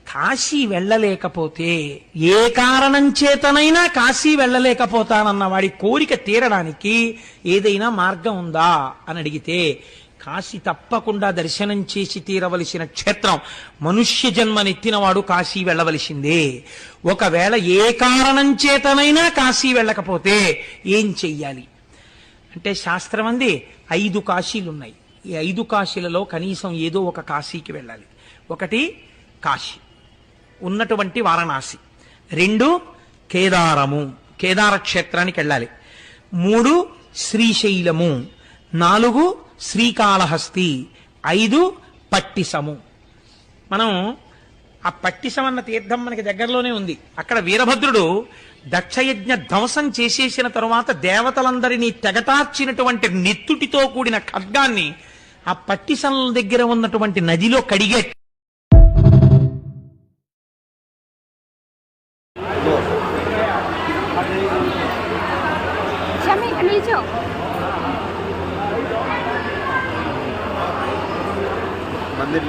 కాశీ వెళ్ళలేకపోతే, ఏ కారణం చేతనైనా కాశీ వెళ్ళలేకపోతానన్న వాడి కోరిక తీరడానికి ఏదైనా మార్గం ఉందా అని అడిగితే, కాశీ తప్పకుండా దర్శనం చేసి తీరవలసిన క్షేత్రం. మనుష్య జన్మనెత్తినవాడు కాశీ వెళ్ళవలసిందే. ఒకవేళ ఏ కారణం చేతనైనా కాశీ వెళ్ళకపోతే ఏం చెయ్యాలి అంటే, శాస్త్రం అంది 5 కాశీలున్నాయి. ఈ 5 కాశీలలో కనీసం ఏదో ఒక కాశీకి వెళ్ళాలి. ఒకటి కాశీ ఉన్నటువంటి వారణాసి, 2 కేదారము, కేదార క్షేత్రానికి వెళ్ళాలి, 3 శ్రీశైలము, 4 శ్రీకాళహస్తి, 5 పట్టిసము. మనం ఆ పట్టిసం అన్న తీర్థం మనకి దగ్గరలోనే ఉంది. అక్కడ వీరభద్రుడు దక్షయజ్ఞ ధ్వంసం చేసేసిన తరువాత దేవతలందరినీ తెగటార్చినటువంటి నెత్తుటితో కూడిన ఖడ్గాన్ని ఆ పట్టిసం దగ్గర ఉన్నటువంటి నదిలో కడిగే. मंदिर